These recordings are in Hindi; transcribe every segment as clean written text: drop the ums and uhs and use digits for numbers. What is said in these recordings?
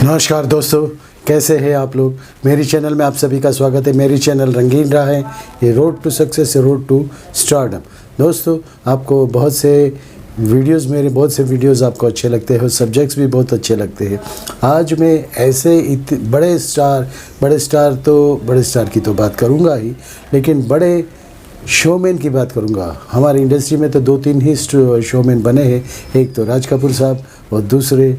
नमस्कार दोस्तों, कैसे हैं आप लोग। मेरी चैनल में आप सभी का स्वागत है। मेरी चैनल रंगीन राह है। ये road to success, road to stardom. दोस्तों, आपको बहुत से वीडियोस आपको अच्छे लगते हैं, सब्जेक्ट्स भी बहुत अच्छे लगते हैं। आज मैं ऐसे बड़े स्टार की तो बात करूँगा ही, लेकिन बड़े शोमैन की बात करूँगा। हमारी इंडस्ट्री में तो 2-3 ही शोमैन बने हैं। एक तो राज कपूर साहब और दूसरे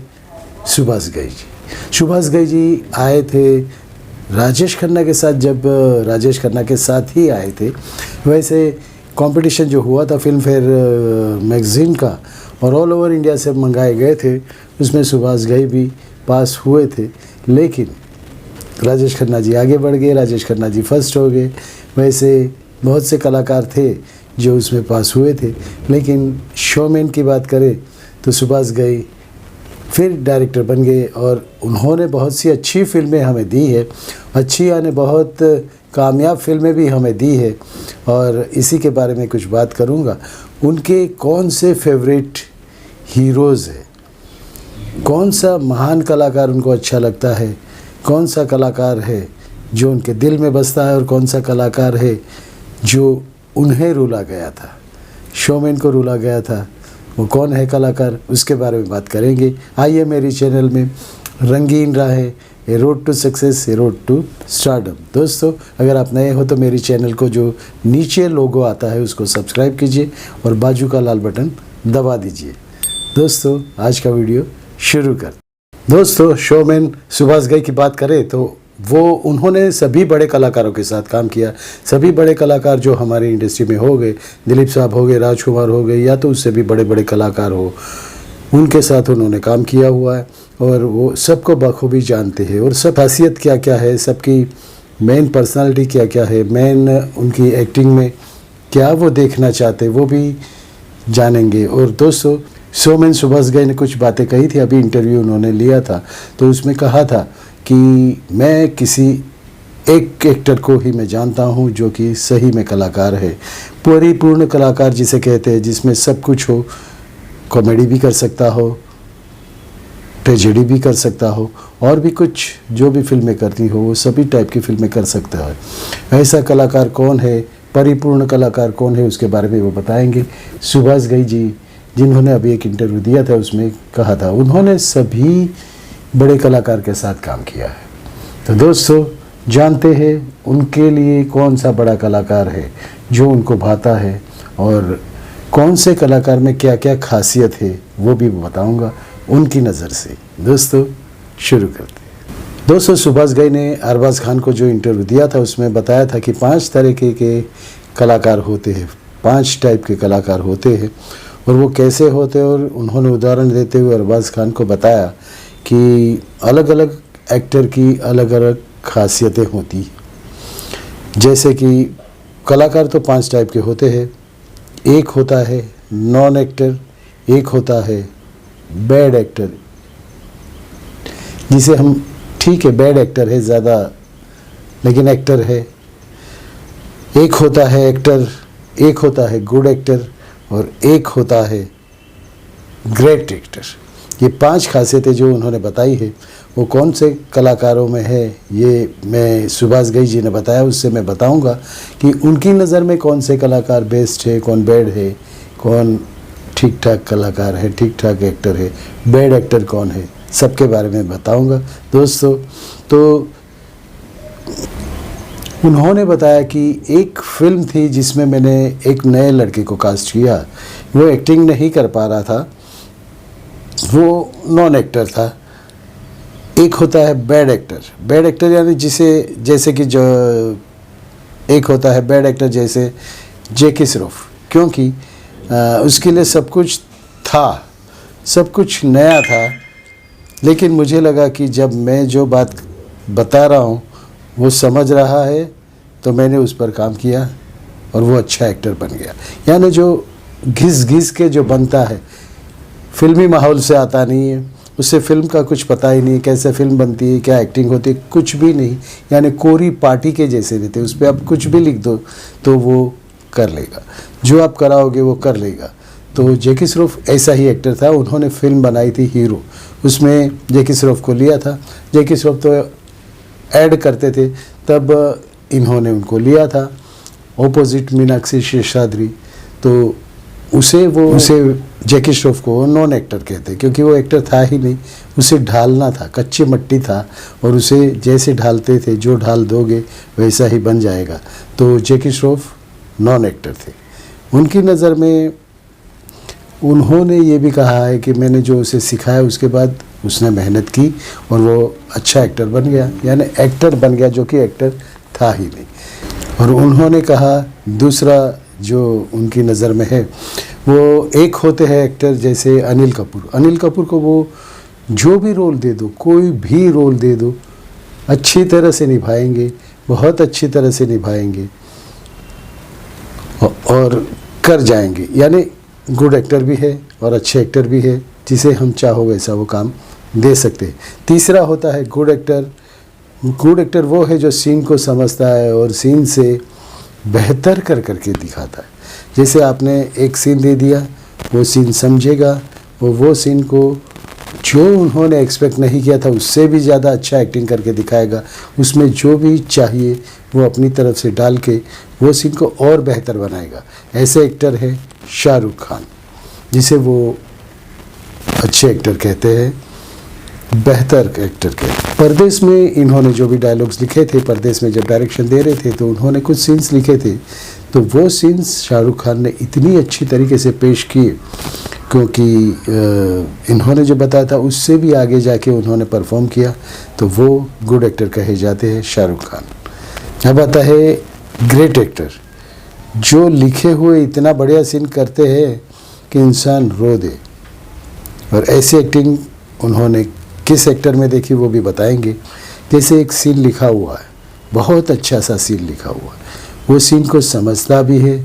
सुभाष घई जी। सुभाष घई जी आए थे राजेश खन्ना के साथ, जब राजेश खन्ना के साथ ही आए थे। वैसे कंपटीशन जो हुआ था फिल्म फेयर मैगज़ीन का, और ऑल ओवर इंडिया से मंगाए गए थे, उसमें सुभाष घई भी पास हुए थे। लेकिन राजेश खन्ना जी आगे बढ़ गए, राजेश खन्ना जी फर्स्ट हो गए। वैसे बहुत से कलाकार थे जो उसमें पास हुए थे, लेकिन शोमैन की बात करें तो सुभाष घई फिर डायरेक्टर बन गए और उन्होंने बहुत सी अच्छी फिल्में हमें दी है, अच्छी यानी बहुत कामयाब फिल्में भी हमें दी है। और इसी के बारे में कुछ बात करूंगा। उनके कौन से फेवरेट हीरोज़ हैं, कौन सा महान कलाकार उनको अच्छा लगता है, कौन सा कलाकार है जो उनके दिल में बसता है, और कौन सा कलाकार है जो उन्हें रुला गया था, शोमैन को रुला गया था। वो कौन है कलाकार, उसके बारे में बात करेंगे। आइए मेरी चैनल में रंगीन राह है, a road to success, a road to stardom. दोस्तों, अगर आप नए हो तो मेरी चैनल को जो नीचे लोगो आता है उसको सब्सक्राइब कीजिए और बाजू का लाल बटन दबा दीजिए। दोस्तों, आज का वीडियो शुरू कर। दोस्तों, शोमैन सुभाष घई की बात करें तो उन्होंने सभी बड़े कलाकारों के साथ काम किया। सभी बड़े कलाकार जो हमारी इंडस्ट्री में हो गए, दिलीप साहब हो गए, राजकुमार हो गए, या तो उससे भी बड़े बड़े कलाकार हो, उनके साथ उन्होंने काम किया हुआ है और वो सबको बखूबी जानते हैं। और सब खासियत क्या क्या है, सबकी मेन पर्सनालिटी क्या क्या है, मेन उनकी एक्टिंग में क्या वो देखना चाहते, वो भी जानेंगे। और दोस्तों, शोमैन सुभाष घई ने कुछ बातें कही थी, अभी इंटरव्यू उन्होंने लिया था, तो उसमें कहा था कि मैं किसी एक एक्टर को ही मैं जानता हूं जो कि सही में कलाकार है, परिपूर्ण कलाकार जिसे कहते हैं, जिसमें सब कुछ हो, कॉमेडी भी कर सकता हो, ट्रेजेडी भी कर सकता हो, और भी कुछ जो भी फिल्में करती हो वो सभी टाइप की फिल्में कर सकता है। ऐसा कलाकार कौन है, परिपूर्ण कलाकार कौन है, उसके बारे में वो बताएंगे। सुभाष घई जी, जिन्होंने अभी एक इंटरव्यू दिया था, उसमें कहा था उन्होंने सभी बड़े कलाकार के साथ काम किया है। तो दोस्तों, जानते हैं उनके लिए कौन सा बड़ा कलाकार है जो उनको भाता है, और कौन से कलाकार में क्या क्या खासियत है वो भी बताऊंगा उनकी नज़र से। दोस्तों, शुरू करते हैं। दोस्तों, सुभाष घई ने अरबाज खान को जो इंटरव्यू दिया था उसमें बताया था कि 5 तरीके के कलाकार होते हैं, 5 टाइप के कलाकार होते हैं, और वो कैसे होते हैं। और उन्होंने उदाहरण देते हुए अरबाज खान को बताया कि अलग अलग एक्टर की अलग अलग खासियतें होती हैं। जैसे कि कलाकार तो 5 टाइप के होते हैं। एक होता है नॉन एक्टर, एक होता है बैड एक्टर, जिसे हम ठीक है बैड एक्टर है ज़्यादा, लेकिन एक्टर है। एक होता है एक्टर, एक होता है गुड एक्टर, और एक होता है ग्रेट एक्टर। ये 5 खासियतें जो उन्होंने बताई है वो कौन से कलाकारों में है, ये मैं सुभाष घई जी ने बताया, उससे मैं बताऊंगा कि उनकी नज़र में कौन से कलाकार बेस्ट है, कौन बैड है, कौन ठीक ठाक कलाकार है, ठीक ठाक एक्टर है, बैड एक्टर कौन है, सबके बारे में बताऊंगा। दोस्तों, तो उन्होंने बताया कि एक फिल्म थी जिसमें मैंने एक नए लड़के को कास्ट किया, वो एक्टिंग नहीं कर पा रहा था, वो नॉन एक्टर था। एक होता है बैड एक्टर, बैड एक्टर यानी जैसे कि जो एक होता है बैड एक्टर जैसे जैकी श्रॉफ, क्योंकि उसके लिए सब कुछ था, सब कुछ नया था। लेकिन मुझे लगा कि जब मैं जो बात बता रहा हूँ वो समझ रहा है, तो मैंने उस पर काम किया और वो अच्छा एक्टर बन गया। यानी जो घिस घिस के जो बनता है, फिल्मी माहौल से आता नहीं है, उससे फिल्म का कुछ पता ही नहीं, कैसे फिल्म बनती है, क्या एक्टिंग होती है, कुछ भी नहीं। यानी कोरी पार्टी के जैसे रहते, उस पर आप कुछ भी लिख दो तो वो कर लेगा, जो आप कराओगे वो कर लेगा। तो जैकी श्रॉफ ऐसा ही एक्टर था। उन्होंने फिल्म बनाई थी हीरो, उसमें जैकी श्रॉफ को लिया था। जैकी श्रॉफ तो ऐड करते थे, तब इन्होंने उनको लिया था ऑपोजिट मीनाक्षी शेषाद्री। तो उसे जैकी श्रॉफ को नॉन एक्टर कहते, क्योंकि वो एक्टर था ही नहीं, उसे ढालना था, कच्ची मट्टी था, और उसे जैसे ढालते थे, जो ढाल दोगे वैसा ही बन जाएगा। तो जैकी श्रॉफ नॉन एक्टर थे। उनकी नज़र में उन्होंने ये भी कहा है कि मैंने जो उसे सिखाया उसके बाद उसने मेहनत की और वो अच्छा एक्टर बन गया, यानी एक्टर बन गया जो कि एक्टर था ही नहीं। और उन्होंने कहा दूसरा जो उनकी नज़र में है, वो एक होते हैं एक्टर जैसे अनिल कपूर। अनिल कपूर को वो जो भी रोल दे दो, कोई भी रोल दे दो, अच्छी तरह से निभाएंगे, बहुत अच्छी तरह से निभाएंगे और कर जाएंगे। यानी गुड एक्टर भी है और अच्छे एक्टर भी है, जिसे हम चाहो वैसा वो काम दे सकते हैं। तीसरा होता है गुड एक्टर। गुड एक्टर वो है जो सीन को समझता है और सीन से बेहतर कर करके दिखाता है। जैसे आपने एक सीन दे दिया, वो सीन समझेगा, वो सीन को जो उन्होंने एक्सपेक्ट नहीं किया था उससे भी ज़्यादा अच्छा एक्टिंग करके दिखाएगा। उसमें जो भी चाहिए वो अपनी तरफ से डाल के वो सीन को और बेहतर बनाएगा। ऐसे एक्टर है शाहरुख खान, जिसे वो अच्छे एक्टर कहते हैं, बेहतर एक्टर कहते हैं। परदेश में इन्होंने जो भी डायलॉग्स लिखे थे, परदेश में जब डायरेक्शन दे रहे थे तो उन्होंने कुछ सीन्स लिखे थे, तो वो सीन्स शाहरुख खान ने इतनी अच्छी तरीके से पेश किए, क्योंकि इन्होंने जो बताया था उससे भी आगे जाके उन्होंने परफॉर्म किया, तो वो गुड एक्टर कहे जाते हैं शाहरुख खान। अब आता है ग्रेट एक्टर, जो लिखे हुए इतना बढ़िया सीन करते हैं कि इंसान रो दे। और ऐसी एक्टिंग उन्होंने किस एक्टर में देखी वो भी बताएंगे। जैसे एक सीन लिखा हुआ है, बहुत अच्छा सा सीन लिखा हुआ है, वो सीन को समझता भी है,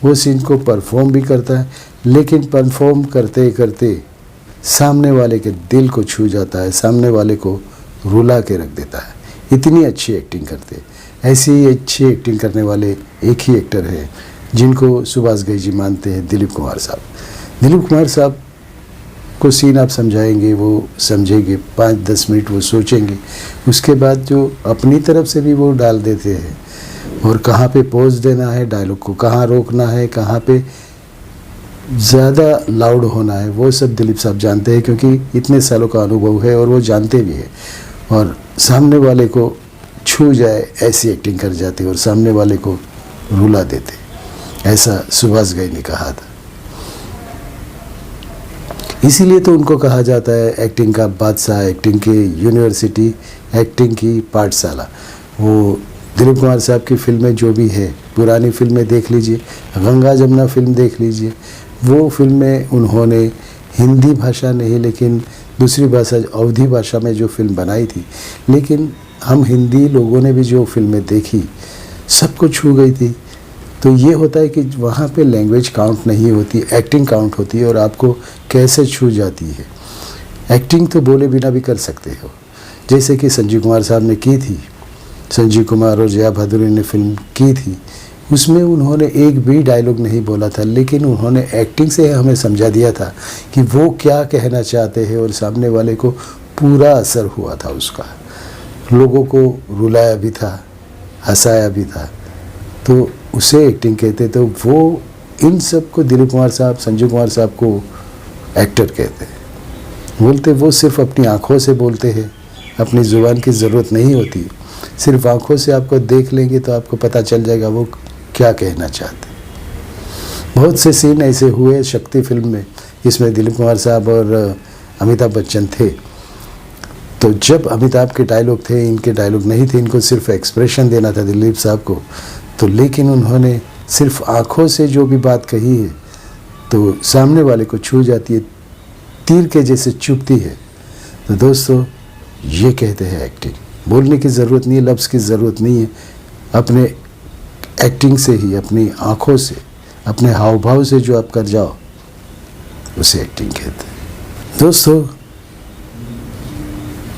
वो सीन को परफॉर्म भी करता है, लेकिन परफॉर्म करते करते सामने वाले के दिल को छू जाता है, सामने वाले को रुला के रख देता है। इतनी अच्छी एक्टिंग करते हैं। ऐसी ही अच्छी एक्टिंग करने वाले एक ही एक्टर है जिनको सुभाष घई जी मानते हैं, दिलीप कुमार साहब। दिलीप कुमार साहब को सीन आप समझाएंगे, वो समझेंगे, 5-10 मिनट वो सोचेंगे, उसके बाद जो अपनी तरफ से भी वो डाल देते हैं, और कहाँ पे पॉज देना है डायलॉग को, कहाँ रोकना है, कहाँ पे ज़्यादा लाउड होना है, वो सब दिलीप साहब जानते हैं, क्योंकि इतने सालों का अनुभव है और वो जानते भी हैं। और सामने वाले को छू जाए ऐसी एक्टिंग कर जाते और सामने वाले को रुला देते, ऐसा सुभाष घई ने कहा था। इसीलिए तो उनको कहा जाता है एक्टिंग का बादशाह, एक्टिंग की यूनिवर्सिटी, एक्टिंग की पाठशाला। वो दिलीप कुमार साहब की फिल्में जो भी है, पुरानी फिल्में देख लीजिए, गंगा जमुना फिल्म देख लीजिए, वो फिल्में उन्होंने हिंदी भाषा नहीं लेकिन दूसरी भाषा अवधी भाषा में जो फिल्म बनाई थी, लेकिन हम हिंदी लोगों ने भी जो फिल्में देखी सबको छू गई थी। तो ये होता है कि वहाँ पे लैंग्वेज काउंट नहीं होती, एक्टिंग काउंट होती है, और आपको कैसे छू जाती है। एक्टिंग तो बोले बिना भी कर सकते हो, जैसे कि संजीव कुमार साहब ने की थी, संजीव कुमार और जया भादुरी ने फिल्म की थी, उसमें उन्होंने एक भी डायलॉग नहीं बोला था, लेकिन उन्होंने एक्टिंग से हमें समझा दिया था कि वो क्या कहना चाहते हैं, और सामने वाले को पूरा असर हुआ था उसका, लोगों को रुलाया भी था, हंसाया भी था, तो उसे एक्टिंग कहते। तो वो इन सब को दिलीप कुमार साहब, संजीव कुमार साहब को एक्टर कहते हैं। बोलते वो सिर्फ अपनी आँखों से बोलते हैं, अपनी ज़ुबान की ज़रूरत नहीं होती, सिर्फ आँखों से आपको देख लेंगे तो आपको पता चल जाएगा वो क्या कहना चाहते। बहुत से सीन ऐसे हुए शक्ति फिल्म में, जिसमें दिलीप कुमार साहब और अमिताभ बच्चन थे। तो जब अमिताभ के डायलॉग थे, इनके डायलॉग नहीं थे, इनको सिर्फ एक्सप्रेशन देना था दिलीप साहब को, तो लेकिन उन्होंने सिर्फ आँखों से जो भी बात कही है तो सामने वाले को छू जाती है, तीर के जैसे चुभती है। तो दोस्तों ये कहते हैं एक्टिंग। बोलने की ज़रूरत नहीं है, लफ्ज़ की ज़रूरत नहीं है, अपने एक्टिंग से ही, अपनी आँखों से, अपने हाव भाव से जो आप कर जाओ उसे एक्टिंग कहते हैं। दोस्तों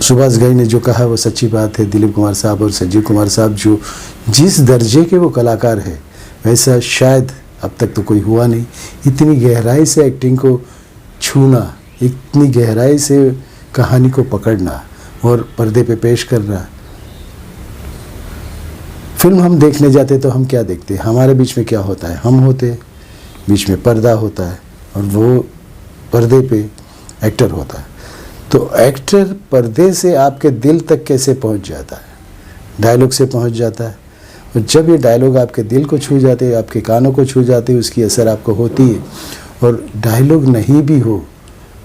सुभाष घई ने जो कहा वो सच्ची बात है। दिलीप कुमार साहब और संजीव कुमार साहब जो जिस दर्जे के वो कलाकार हैं, वैसा शायद अब तक तो कोई हुआ नहीं। इतनी गहराई से एक्टिंग को छूना, इतनी गहराई से कहानी को पकड़ना और पर्दे पे पेश करना। फिल्म हम देखने जाते तो हम क्या देखते हैं, हमारे बीच में क्या होता है, हम होते हैं, बीच में पर्दा होता है और वो पर्दे पे एक्टर होता है। तो एक्टर पर्दे से आपके दिल तक कैसे पहुंच जाता है, डायलॉग से पहुंच जाता है। और जब ये डायलॉग आपके दिल को छू जाते हैं, आपके कानों को छू जाते हैं, उसकी असर आपको होती है। और डायलॉग नहीं भी हो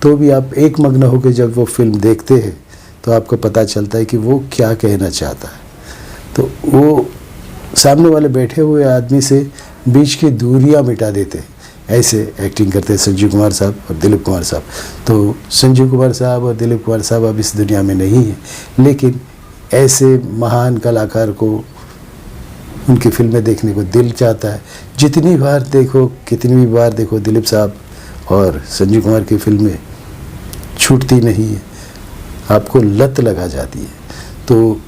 तो भी आप एक मग्न होकर जब वो फिल्म देखते हैं तो आपको पता चलता है कि वो क्या कहना चाहता है। तो वो सामने वाले बैठे हुए आदमी से बीच की दूरियां मिटा देते हैं, ऐसे एक्टिंग करते हैं संजीव कुमार साहब और दिलीप कुमार साहब। तो संजीव कुमार साहब और दिलीप कुमार साहब अब इस दुनिया में नहीं है, लेकिन ऐसे महान कलाकार को उनकी फिल्में देखने को दिल चाहता है। जितनी बार देखो, कितनी भी बार देखो, दिलीप साहब और संजीव कुमार की फिल्में छूटती नहीं है, आपको लत लगा जाती है। तो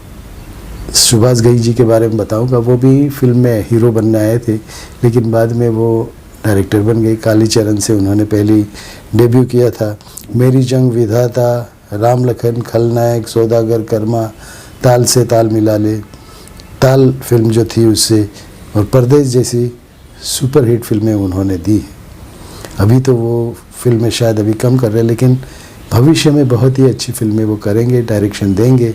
सुभाष घई जी के बारे में बताऊंगा। वो भी फिल्म में हीरो बनने आए थे, लेकिन बाद में वो डायरेक्टर बन गए। कालीचरण से उन्होंने पहले डेब्यू किया था। मेरी जंग, विधाता, राम लखन, खलनायक, सौदागर, कर्मा, ताल से ताल मिला ले, ताल फिल्म जो थी उससे, और परदेश जैसी सुपरहिट फिल्में उन्होंने दी है। अभी तो वो फिल्में शायद अभी कम कर रहे हैं, लेकिन भविष्य में बहुत ही अच्छी फिल्में वो करेंगे, डायरेक्शन देंगे।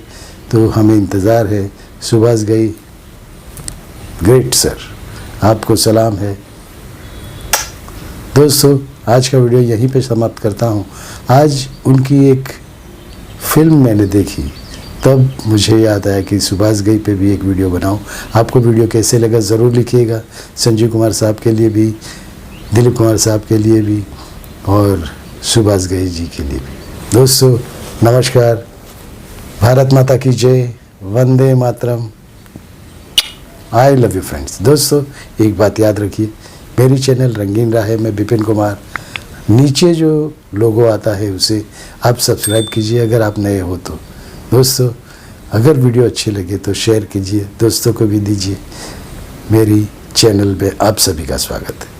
तो हमें इंतज़ार है। सुभाष घई, ग्रेट सर, आपको सलाम है। दोस्तों, आज का वीडियो यहीं पे समाप्त करता हूँ। आज उनकी एक फिल्म मैंने देखी, तब मुझे याद आया कि सुभाष घई पे भी एक वीडियो बनाऊँ। आपको वीडियो कैसे लगा ज़रूर लिखिएगा। संजीव कुमार साहब के लिए भी, दिलीप कुमार साहब के लिए भी और सुभाष घई जी के लिए भी। दोस्तों नमस्कार, भारत माता की जय, Vande Mataram, I love you friends. दोस्तों एक बात याद रखिए, मेरी चैनल रंगीन राह है, मैं विपिन कुमार, नीचे जो लोगो आता है उसे आप सब्सक्राइब कीजिए अगर आप नए हो तो। दोस्तों अगर वीडियो अच्छी लगे तो शेयर कीजिए, दोस्तों को भी दीजिए। मेरी चैनल पे आप सभी का स्वागत है।